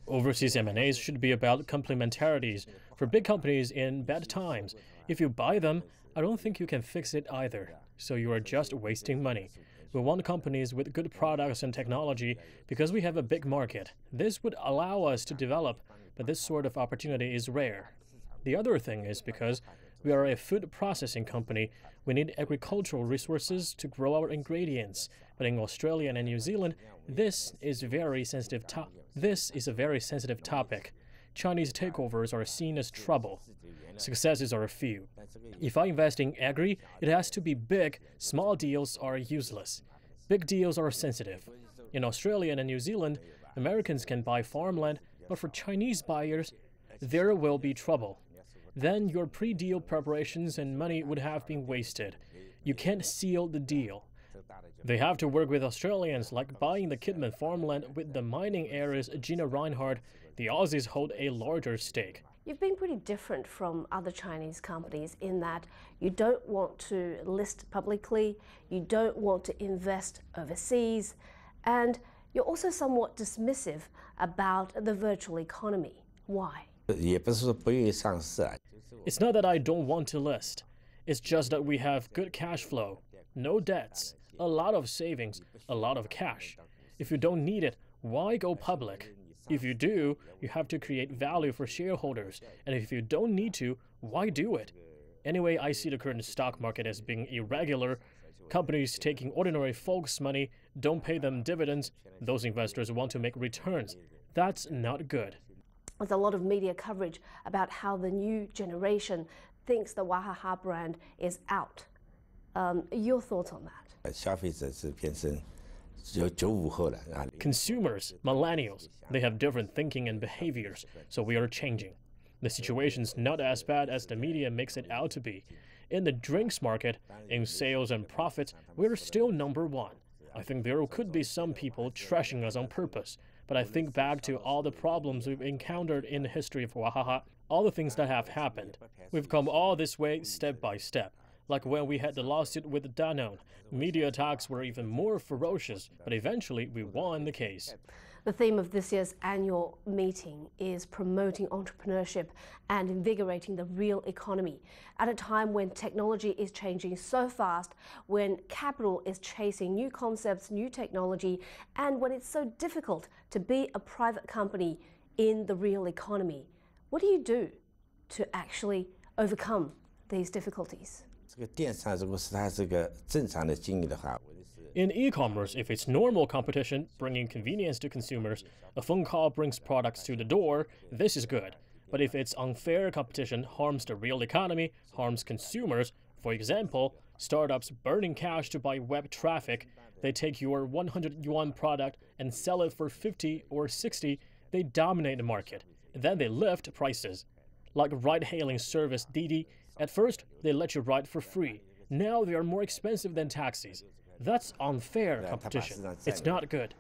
Overseas M&As should be about complementarities for big companies in bad times. If you buy them, I don't think you can fix it either. So you are just wasting money. We want companies with good products and technology because we have a big market. This would allow us to develop, but this sort of opportunity is rare. The other thing is because we are a food processing company, we need agricultural resources to grow our ingredients. But in Australia and New Zealand, this is a very sensitive topic. Chinese takeovers are seen as trouble. Successes are few. If I invest in agri, it has to be big. Small deals are useless. Big deals are sensitive. In Australia and New Zealand, Americans can buy farmland, but for Chinese buyers, there will be trouble. Then your pre-deal preparations and money would have been wasted. You can't seal the deal. They have to work with Australians, like buying the Kidman farmland with the mining areas Gina Reinhardt. The Aussies hold a larger stake. You've been pretty different from other Chinese companies in that you don't want to list publicly, you don't want to invest overseas, and you're also somewhat dismissive about the virtual economy. Why? It's not that I don't want to list. It's just that we have good cash flow, no debts, a lot of savings, a lot of cash. If you don't need it, why go public? If you do, you have to create value for shareholders. And if you don't need to, why do it? Anyway, I see the current stock market as being irregular. Companies taking ordinary folks' money, don't pay them dividends. Those investors want to make returns. That's not good. There's a lot of media coverage about how the new generation thinks the Wahaha brand is out. Your thoughts on that? Consumers, millennials, they have different thinking and behaviors, so we are changing. The situation's not as bad as the media makes it out to be. In the drinks market, in sales and profits, we're still number one. I think there could be some people trashing us on purpose, but I think back to all the problems we've encountered in the history of Wahaha, all the things that have happened. We've come all this way step by step. Like when we had the lawsuit with Danone, media attacks were even more ferocious, but eventually we won the case. The theme of this year's annual meeting is promoting entrepreneurship and invigorating the real economy at a time when technology is changing so fast, when capital is chasing new concepts, new technology, and when it's so difficult to be a private company in the real economy. What do you do to actually overcome these difficulties? In e-commerce, if it's normal competition, bringing convenience to consumers, a phone call brings products to the door, this is good. But if it's unfair competition, harms the real economy, harms consumers, for example, startups burning cash to buy web traffic, they take your 100 yuan product and sell it for 50 or 60, they dominate the market. Then they lift prices. Like ride-hailing service Didi, at first they let you ride for free. Now they are more expensive than taxis. That's unfair competition. It's not good.